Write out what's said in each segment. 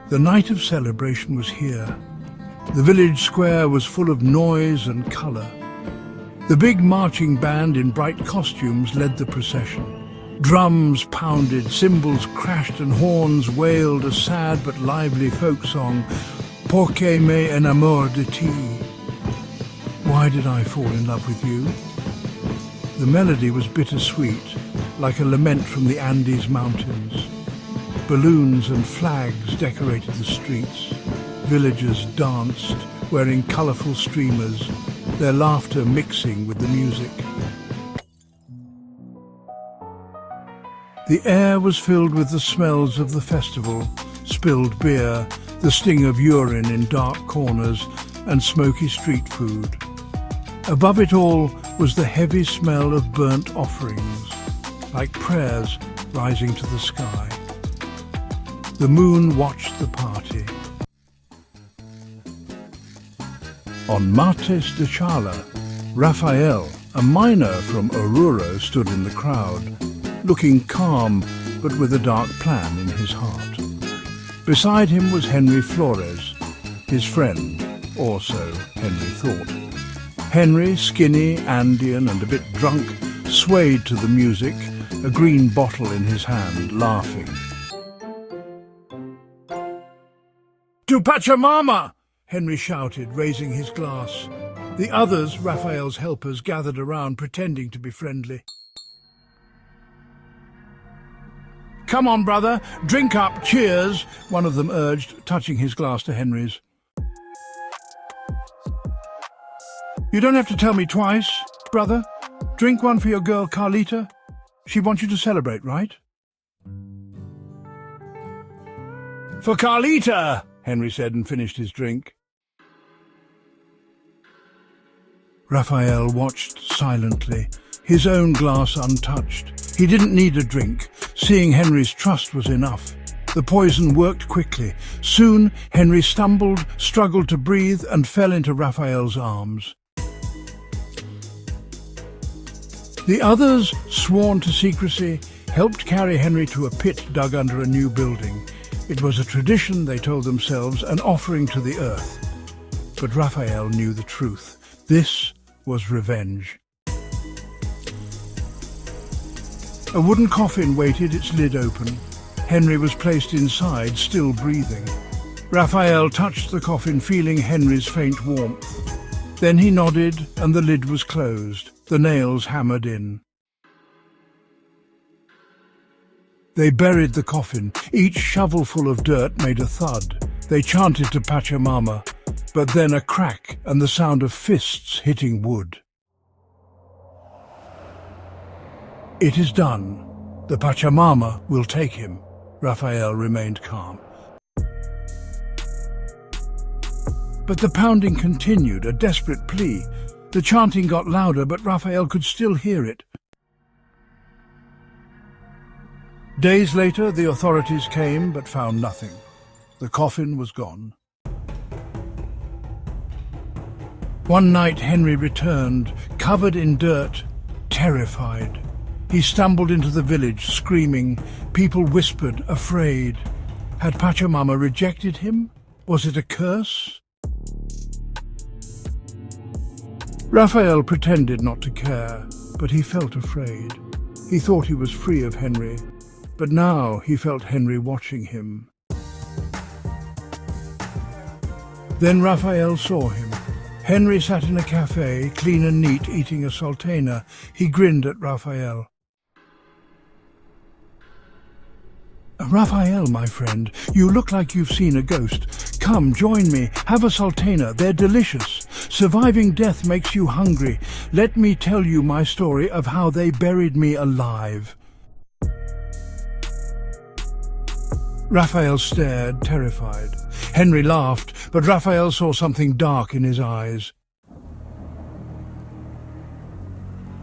The night of celebration was here. The village square was full of noise and colour. The big marching band in bright costumes led the procession. Drums pounded, cymbals crashed and horns wailed a sad but lively folk song, Porque me enamor de ti. Why did I fall in love with you? The melody was bittersweet, like a lament from the Andes Mountains. Balloons and flags decorated the streets. Villagers danced, wearing colourful streamers, their laughter mixing with the music. The air was filled with the smells of the festival, spilled beer, the sting of urine in dark corners, and smoky street food. Above it all was the heavy smell of burnt offerings, like prayers rising to the sky. The moon watched the party. On Martes de Chala, Rafael, a miner from Oruro, stood in the crowd, looking calm but with a dark plan in his heart. Beside him was Henry Flores, his friend, or so Henry thought. Henry, skinny, Andean and a bit drunk, swayed to the music, a green bottle in his hand, laughing. "To Pachamama!" Henry shouted, raising his glass. The others, Raphael's helpers, gathered around, pretending to be friendly. "Come on, brother, drink up, cheers," one of them urged, touching his glass to Henry's. "You don't have to tell me twice, brother. Drink one for your girl, Carlita. She wants you to celebrate, right?" "For Carlita!" Henry said and finished his drink. Raphael watched silently, his own glass untouched. He didn't need a drink. Seeing Henry's trust was enough. The poison worked quickly. Soon Henry stumbled, struggled to breathe, and fell into Raphael's arms. The others, sworn to secrecy, helped carry Henry to a pit dug under a new building. It was a tradition, they told themselves, an offering to the earth. But Raphael knew the truth. This was revenge. A wooden coffin waited, its lid open. Henry was placed inside, still breathing. Raphael touched the coffin, feeling Henry's faint warmth. Then he nodded, and the lid was closed, the nails hammered in. They buried the coffin. Each shovelful of dirt made a thud. They chanted to Pachamama, but then a crack and the sound of fists hitting wood. "It is done. The Pachamama will take him." Raphael remained calm. But the pounding continued, a desperate plea. The chanting got louder, but Raphael could still hear it. Days later, the authorities came but found nothing. The coffin was gone. One night Henry returned, covered in dirt, terrified. He stumbled into the village, screaming. People whispered, afraid. Had Pachamama rejected him? Was it a curse? Raphael pretended not to care, but he felt afraid. He thought he was free of Henry, but now he felt Henry watching him. Then Raphael saw him. Henry sat in a cafe, clean and neat, eating a salteña. He grinned at Raphael. "Raphael, my friend, you look like you've seen a ghost. Come, join me. Have a salteña. They're delicious. Surviving death makes you hungry. Let me tell you my story of how they buried me alive." Raphael stared, terrified. Henry laughed, but Raphael saw something dark in his eyes.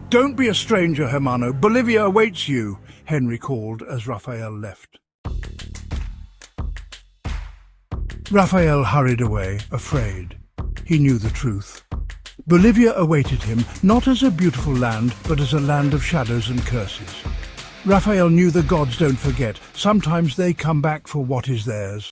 "Don't be a stranger, hermano. Bolivia awaits you," Henry called as Raphael left. Raphael hurried away, afraid. He knew the truth. Bolivia awaited him, not as a beautiful land, but as a land of shadows and curses. Raphael knew the gods don't forget. Sometimes they come back for what is theirs.